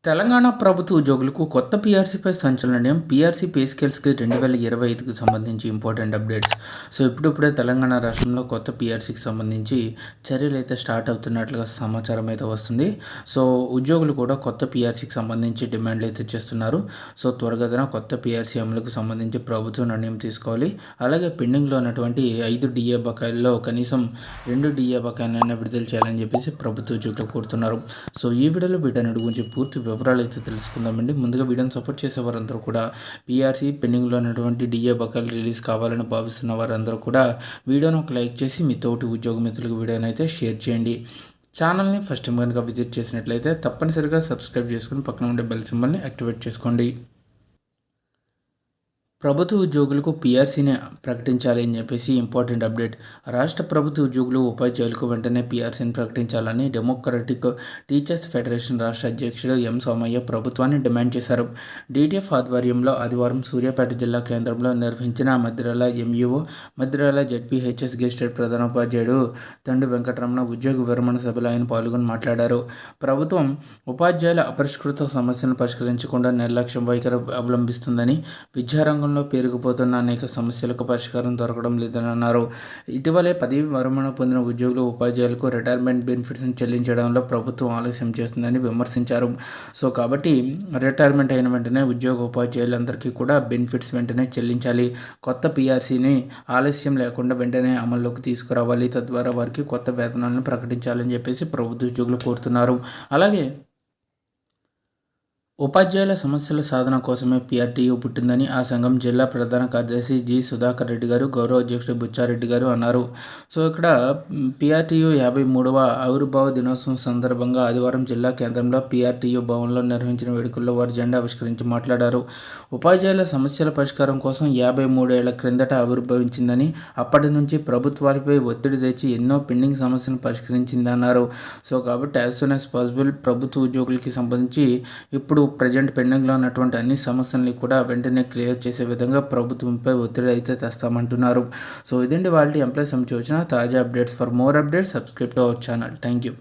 తెలంగాణ ప్రభుత్వ ఉద్యోగులకు కొత్త పీఆర్సీపై సంచలనం. పీఆర్సీ పే స్కేల్స్కి 2025కి సంబంధించి ఇంపార్టెంట్ అప్డేట్స్. సో ఇప్పుడిప్పుడే తెలంగాణ రాష్ట్రంలో కొత్త పీఆర్సీకి సంబంధించి చర్యలు అయితే స్టార్ట్ అవుతున్నట్లుగా సమాచారం అయితే వస్తుంది. సో ఉద్యోగులు కూడా కొత్త పీఆర్సీకి సంబంధించి డిమాండ్లు అయితే చేస్తున్నారు. సో త్వరగతిన కొత్త పీఆర్సీ అమలుకు సంబంధించి ప్రభుత్వం నిర్ణయం తీసుకోవాలి. అలాగే పెండింగ్లో ఉన్నటువంటి 5 డిఏ బకాయిల్లో కనీసం 2 డిఏ బకాయిలైనా విడుదల చేయాలని చెప్పేసి ప్రభుత్వ ఉద్యోగులు కోరుతున్నారు. సో ఈ వీడియోలో వీటన్నిటి గురించి పూర్తి వివరాలు అయితే తెలుసుకుందామండి. ముందుగా వీడియోని సపోర్ట్ చేసే వారందరూ కూడా పీఆర్సీ పెండింగ్లో ఉన్నటువంటి డిఏ బకాయిలు రిలీజ్ కావాలని భావిస్తున్న వారందరూ కూడా వీడియోను ఒక లైక్ చేసి మీ తోటి ఉద్యోగ మిత్రులకు వీడియోని అయితే షేర్ చేయండి. ఛానల్ని ఫస్ట్ టైం కనుక విజిట్ చేసినట్లయితే తప్పనిసరిగా సబ్స్క్రైబ్ చేసుకుని పక్కన ఉండే బెల్ సింబల్ని యాక్టివేట్ చేసుకోండి. ప్రభుత్వ ఉద్యోగులకు పీఆర్సీని ప్రకటించాలి అని చెప్పేసి ఇంపార్టెంట్ అప్డేట్. రాష్ట్ర ప్రభుత్వ ఉద్యోగులు ఉపాధ్యాయులకు వెంటనే పీఆర్సీని ప్రకటించాలని డెమోక్రటిక్ టీచర్స్ ఫెడరేషన్ రాష్ట్ర అధ్యక్షుడు ఎం సోమయ్య ప్రభుత్వాన్ని డిమాండ్ చేశారు. డీటీఎఫ్ ఆధ్వర్యంలో ఆదివారం సూర్యాపేట జిల్లా కేంద్రంలో నిర్వహించిన మద్దిరాల ఎంఈఓ, మద్దిరాల జెడ్పీహెచ్ఎస్ గెస్టెడ్ ప్రధానోపాధ్యాయుడు తండ్రి వెంకటరమణ ఉద్యోగ విరమణ సభలో ఆయన పాల్గొని మాట్లాడారు. ప్రభుత్వం ఉపాధ్యాయుల అపరిష్కృత సమస్యలను పరిష్కరించకుండా నిర్లక్ష్యం వైఖరి అవలంబిస్తుందని, విద్యారంగంలో పేరుకుపోతున్న అనేక సమస్యలకు పరిష్కారం దొరకడం లేదని అన్నారు. ఇటీవలే పదవి విరమణ పొందిన ఉద్యోగులు, ఉపాధ్యాయులకు రిటైర్మెంట్ బెనిఫిట్స్ని చెల్లించడంలో ప్రభుత్వం ఆలస్యం చేస్తుందని విమర్శించారు. సో కాబట్టి రిటైర్మెంట్ అయిన వెంటనే ఉద్యోగ ఉపాధ్యాయులందరికీ కూడా బెనిఫిట్స్ వెంటనే చెల్లించాలి. కొత్త పీఆర్సీని ఆలస్యం లేకుండా వెంటనే అమల్లోకి తీసుకురావాలి. తద్వారా వారికి కొత్త వేతనాలను ప్రకటించాలని చెప్పేసి ప్రభుత్వ ఉద్యోగులు కోరుతున్నారు. అలాగే ఉపాధ్యాయుల సమస్యల సాధన కోసమే పీఆర్టీయూ పుట్టిందని ఆ సంఘం జిల్లా ప్రధాన కార్యదర్శి జి సుధాకర్ రెడ్డి గారు, గౌరవ అధ్యక్షుడు బుచ్చారెడ్డి గారు అన్నారు. సో ఇక్కడ పీఆర్టీయూ 53వ ఆవిర్భావ దినోత్సవం సందర్భంగా ఆదివారం జిల్లా కేంద్రంలో పీఆర్టీయూ భవన్లో నిర్వహించిన వేడుకల్లో వారు జెండా ఆవిష్కరించి మాట్లాడారు. ఉపాధ్యాయుల సమస్యల పరిష్కారం కోసం 53 ఏళ్ల క్రిందట ఆవిర్భవించిందని, అప్పటి నుంచి ప్రభుత్వాలపై ఒత్తిడి తెచ్చి ఎన్నో పెండింగ్ సమస్యలను పరిష్కరించిందన్నారు. సో కాబట్టి యాజ్ సూన్ యాజ్ పాసిబుల్ ప్రభుత్వ ఉద్యోగులకి సంబంధించి ఇప్పుడు ప్రజెంట్ పెండింగ్లో ఉన్నటువంటి అన్ని సమస్యల్ని కూడా వెంటనే క్లియర్ చేసే విధంగా ప్రభుత్వంపై ఒత్తిడి అయితే తెస్తామంటున్నారు. సో ఇదండి వాళ్ళ ఎంప్లాయీస్ సంబంధించి వచ్చిన తాజా updates. For more updates subscribe to our channel. Thank you.